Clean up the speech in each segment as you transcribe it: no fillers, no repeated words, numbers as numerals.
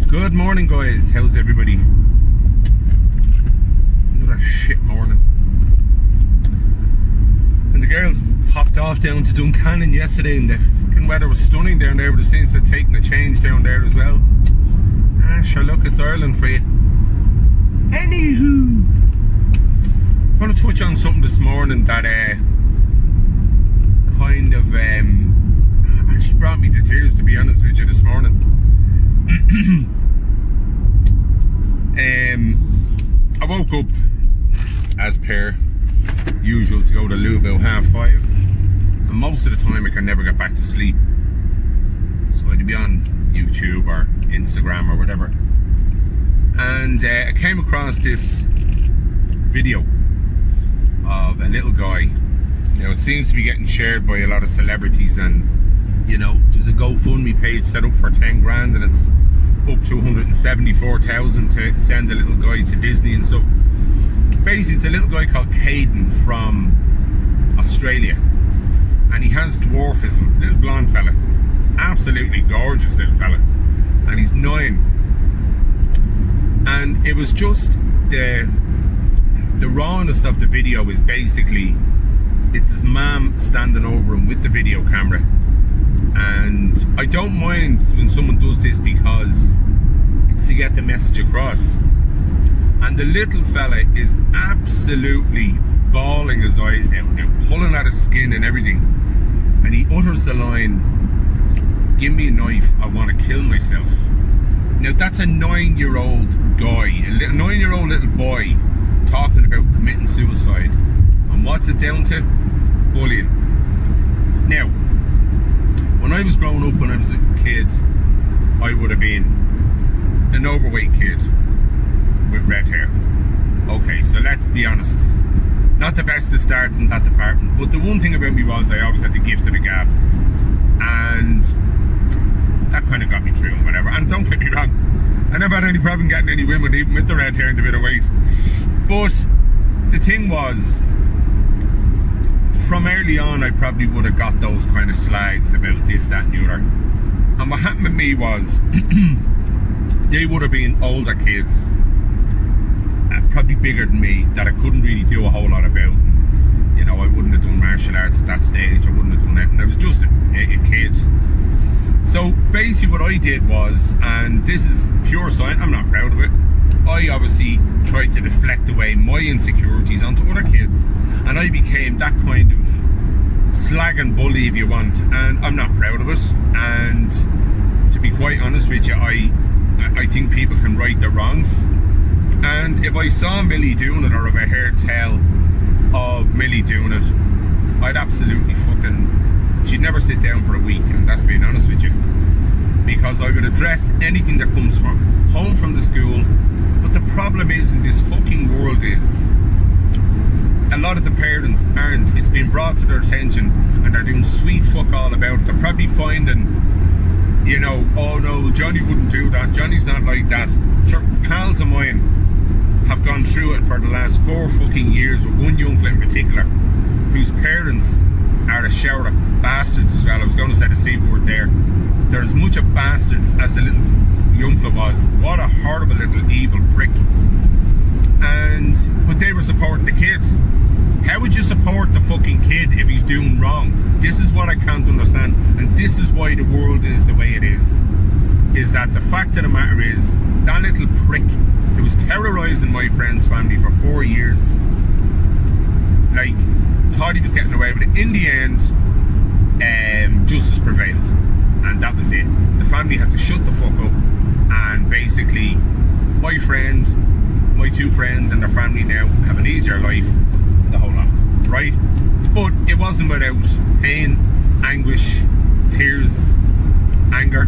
Good morning, guys. How's everybody? Another shit morning. And the girls popped off down to Duncannon yesterday, and the fucking weather was stunning down there, but it seems to have taken a change down there as well. Sure, look, it's Ireland for you. Anywho, I'm going to touch on something this morning that kind of actually brought me to tears, to be honest with you, this morning. I woke up as per usual to go to loo about 5:30, and most of the time I can never get back to sleep, so I'd be on YouTube or Instagram or whatever, and I came across this video of a little guy. Now it seems to be getting shared by a lot of celebrities, and you know, there's a GoFundMe page set up for 10 grand, and it's up to 174,000 to send a little guy to Disney and stuff. Basically, it's a little guy called Caden from Australia, and he has dwarfism. Little blonde fella, absolutely gorgeous little fella, and he's 9. And it was just the rawness of the video is basically it's his mom standing over him with the video camera. And I don't mind when someone does this because it's to get the message across. And the little fella is absolutely bawling his eyes out. They're pulling at his skin and everything. And he utters the line, "Give me a knife, I want to kill myself." Now that's a 9-year-old guy, a 9-year-old little boy talking about committing suicide. And what's it down to? Bullying. Now, when I was growing up, when I was a kid, I would have been an overweight kid with red hair. Okay, so let's be honest. Not the best of starts in that department, but the one thing about me was I always had the gift of the gab. And that kind of got me through and whatever. And don't get me wrong, I never had any problem getting any women, even with the red hair and a bit of weight. But the thing was, from early on, I probably would have got those kind of slags about this, that and the other. And what happened with me was, they would have been older kids, probably bigger than me, that I couldn't really do a whole lot about. You know, I wouldn't have done martial arts at that stage, I wouldn't have done anything. I was just a kid. So basically what I did was, and this is pure science, I'm not proud of it, I obviously tried to deflect away my insecurities onto other kids, and I became that kind of slag and bully, if you want, and I'm not proud of it. And to be quite honest with you, I think people can right their wrongs, and if I saw Millie doing it, or if I heard tell of Millie doing it, I'd absolutely she'd never sit down for a week, and that's being honest with you, because I would address anything that comes home from the school. But the problem is, in this fucking world, is a lot of the parents aren't. It's been brought to their attention, and they're doing sweet fuck all about it. They're probably finding, you know, oh no, Johnny wouldn't do that, Johnny's not like that. Sure, pals of mine have gone through it for the last 4 fucking years, with one young fella in particular, whose parents are a shower of bastards as well. I was going to say the C word there. They're as much of bastards as the little young fella was. What a horrible little evil prick. But they were supporting the kid. How would you support the fucking kid if he's doing wrong? This is what I can't understand, and this is why the world is the way it is that the fact of the matter is, that little prick who was terrorizing my friend's family for 4 years, like, thought he was getting away with it. In the end, justice prevailed, and that was it. The family had to shut the fuck up, and basically my friend, my 2 friends and their family now have an easier life, the whole lot, right? But it wasn't without pain, anguish, tears, anger.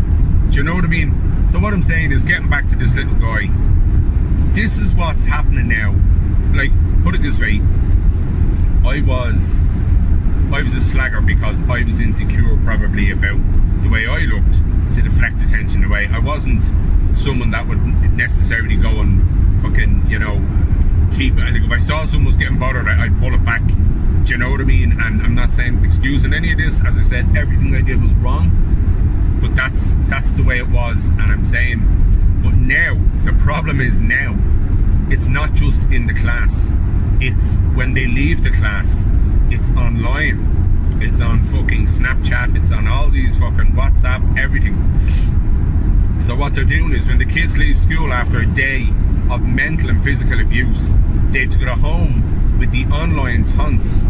Do you know what I mean? So what I'm saying is, getting back to this little guy, this is what's happening now. Like, put it this way, I was a slagger because I was insecure probably about the way I looked, to deflect attention away. I wasn't someone that would necessarily go and fucking, you know, keep it. Like, if I saw someone was getting bothered, I'd pull it back. Do you know what I mean? And I'm not saying excusing any of this. As I said, everything I did was wrong, but that's the way it was. And I'm saying, but problem is now, it's not just in the class. It's when they leave the class. It's online. It's on fucking Snapchat. It's on all these fucking WhatsApp, everything. So what they're doing is when the kids leave school after a day of mental and physical abuse, they have to go home with the online taunts.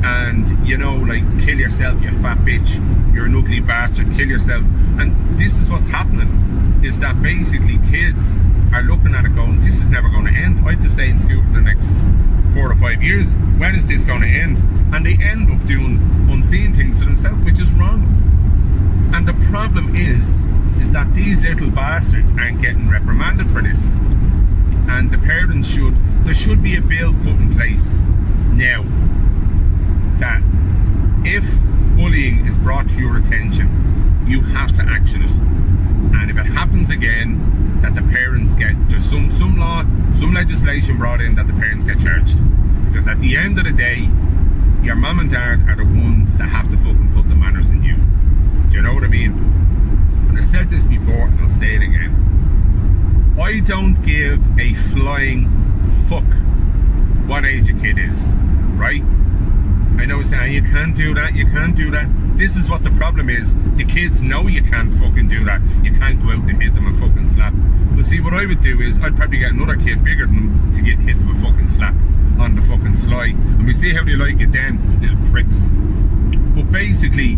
And, you know, like, kill yourself, you fat bitch. You're an ugly bastard. Kill yourself. And this is what's happening. Is that basically kids are looking at it going, this is never going to end. I have to stay in school for the next 4 or 5 years. When is this going to end? And they end up doing unseen things to themselves, which is wrong. And the problem is that these little bastards aren't getting reprimanded for this. And the parents there should be a bill put in place now that if bullying is brought to your attention, you have to action it. And if it happens again, that the parents there's some law, some legislation brought in that the parents get charged. Because at the end of the day, your mum and dad are the ones that have to fucking put the manners in you. Do you know what I mean? And I said this before and I'll say it again. I don't give a flying fuck what age a kid is, right? I know it's saying, you can't do that, you can't do that. This is what the problem is. The kids know you can't fucking do that. You can't go out and hit them and fucking slap. Well, see, what I would do is I'd probably get another kid bigger than them to hit them a fucking slap on the fucking sly. And we see how they like it then, little pricks. But basically,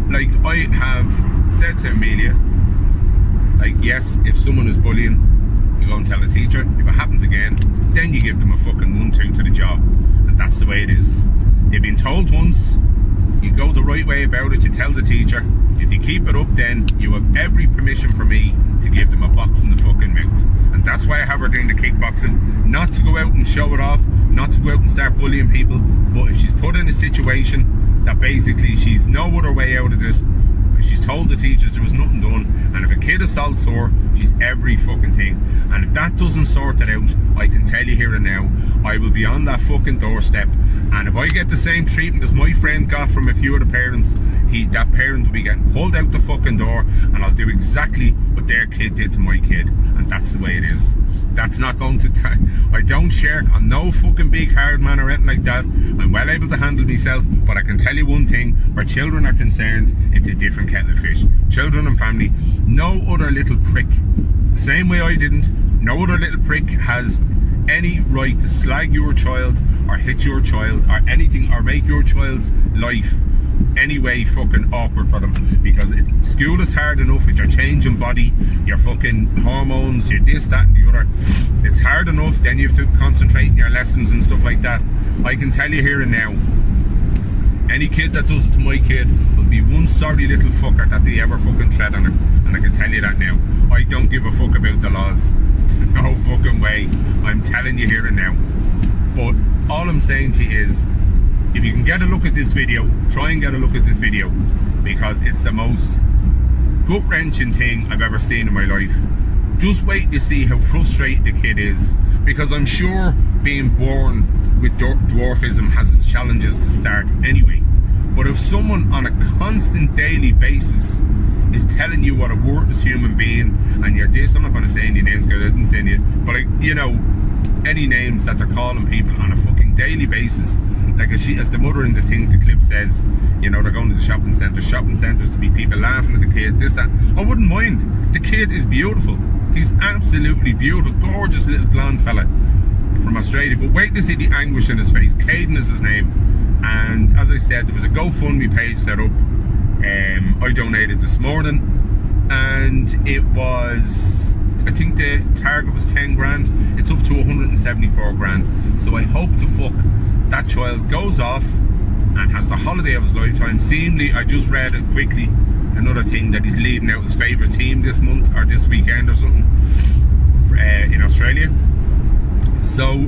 like I have said to Amelia, like, yes, if someone is bullying, you go and tell the teacher. If it happens again, then you give them a fucking 1-2 to the job. And that's the way it is. They've been told once, you go the right way about it, you tell the teacher. If they keep it up, then you have every permission for me to give them a box in the fucking mouth. And that's why I have her doing the kickboxing. Not to go out and show it off, not to go out and start bullying people, but if she's put in a situation that basically she's no other way out of this, she's told the teachers there was nothing done, and if a kid assaults her, she's every fucking thing. And if that doesn't sort it out, I can tell you here and now, I will be on that fucking doorstep. And if I get the same treatment as my friend got from a few of the parents, that parent will be getting pulled out the fucking door, and I'll do exactly what their kid did to my kid. And that's the way it is. That's not going to... I don't shirk. I'm no fucking big hard man or anything like that. I'm well able to handle myself, but I can tell you one thing, where children are concerned, it's a different kettle of fish. Children and family, no other little prick, the same way I didn't, no other little prick has any right to slag your child or hit your child or anything, or make your child's life any way fucking awkward for them. Because school is hard enough with your changing body, your fucking hormones, your this, that and the other. It's hard enough, then you have to concentrate on your lessons and stuff like that. I can tell you here and now, any kid that does it to my kid will be one sorry little fucker that they ever fucking tread on it. And I can tell you that now. I don't give a fuck about the laws. No fucking way. I'm telling you here and now. But all I'm saying to you is, if you can get a look at this video, try and get a look at this video, because it's the most gut-wrenching thing I've ever seen in my life. Just wait to see how frustrated the kid is, because I'm sure being born with dwarfism has its challenges to start anyway. But if someone on a constant daily basis is telling you what a worthless human being, and you're this, I'm not going to say any names because I didn't say any, but you know, any names that they're calling people on a fucking daily basis, like as the mother in the thing, the clip says, you know, they're going to the shopping centres to be people laughing at the kid, this, that. I wouldn't mind. The kid is beautiful. He's absolutely beautiful, gorgeous little blonde fella from Australia. But wait to see the anguish in his face. Caden is his name. And as I said, there was a GoFundMe page set up. I donated this morning, and it was, I think the target was 10 grand. It's up to 174 grand. So I hope to fuck that child goes off and has the holiday of his lifetime. Seemingly, I just read it quickly, another thing, that he's leading out his favourite team this month or this weekend or something in Australia. So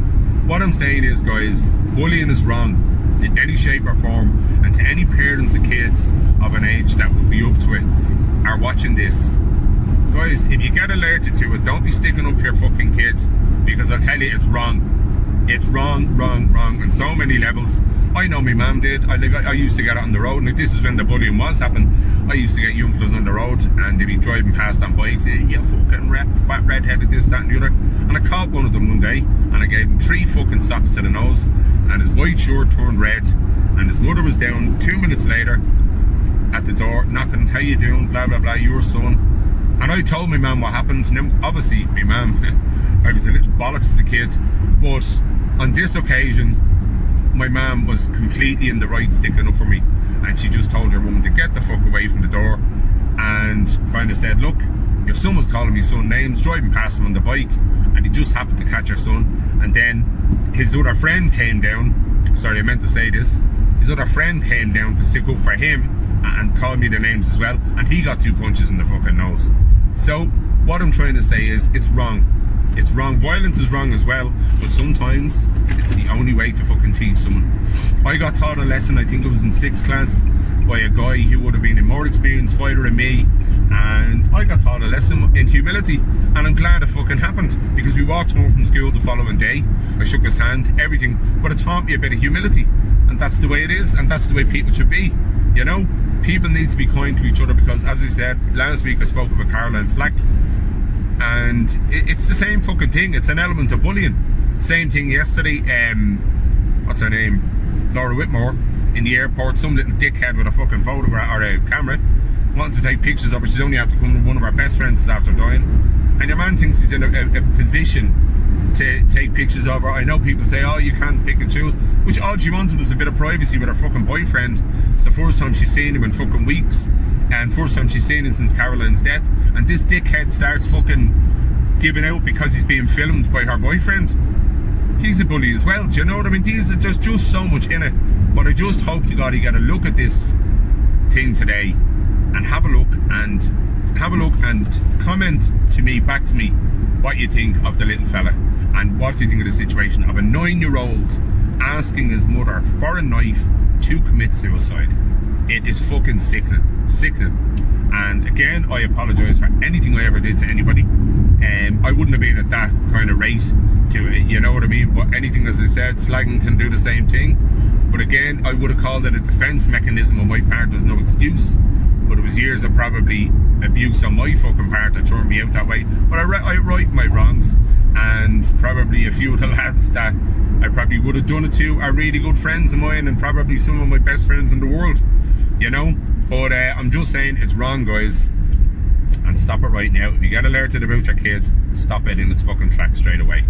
what I'm saying is, guys, bullying is wrong in any shape or form. And to any parents of kids of an age that will be up to it, are watching this, guys, if you get alerted to it, don't be sticking up for your fucking kid, because I'll tell you it's wrong. It's wrong on so many levels. I know my mum did. I used to get out on the road, and this is when the bullying was happening. I used to get young fellas on the road, and they'd be driving past on bikes. You fucking fat redheaded, this, that, and the other. And I caught one of them one day, and I gave him 3 fucking socks to the nose, and his white shirt turned red, and his mother was down 2 minutes later at the door knocking. How you doing? Blah blah blah. Your son. And I told my mum what happened. And then obviously my mum, I was a little bollocks as a kid, but on this occasion my mum was completely in the right, sticking up for me, and she just told her woman to get the fuck away from the door, and kind of said, look, your son was calling me son names, driving past him on the bike, and he just happened to catch your son. And then his other friend came down, sorry, I meant to say this, his other friend came down to stick up for him and call me the names as well, and he got 2 punches in the fucking nose. So what I'm trying to say is, it's wrong. It's wrong. Violence is wrong as well, but sometimes it's the only way to fucking teach someone. I got taught a lesson, I think it was in 6th class, by a guy who would have been a more experienced fighter than me, and I got taught a lesson in humility, and I'm glad it fucking happened, because we walked home from school the following day. I shook his hand, everything, but it taught me a bit of humility, and that's the way it is, and that's the way people should be, you know. People need to be kind to each other, because as I said last week, I spoke about Caroline Flack, and it's the same fucking thing. It's an element of bullying. Same thing yesterday. What's her name? Laura Whitmore in the airport. Some little dickhead with a fucking photograph or a camera wanting to take pictures of her. She's only after coming with one of our best friends after dying, and your man thinks he's in a position to take pictures of her. I know people say, oh, you can't pick and choose, which all she wanted was a bit of privacy with her fucking boyfriend. It's the first time she's seen him in fucking weeks, and first time she's seen him since Caroline's death, and this dickhead starts fucking giving out because he's being filmed by her boyfriend. He's a bully as well, do you know what I mean? There's just so much in it, but I just hope to God you get a look at this thing today, and have a look and comment to me, back to me, what you think of the little fella, and what do you think of the situation of a 9-year-old asking his mother for a knife to commit suicide. It is fucking sickening. And again, I apologise for anything I ever did to anybody. I wouldn't have been at that kind of rate to, you know what I mean, but anything, as I said, slagging can do the same thing. But again, I would have called it a defence mechanism on my part. There's no excuse, but it was years of probably abuse on my fucking part that turned me out that way. But I right my wrongs, and probably a few of the lads that I probably would have done it to are really good friends of mine, and probably some of my best friends in the world, you know. But I'm just saying, it's wrong, guys, and stop it right now. If you get alerted about your kid, stop it in its fucking tracks straight away.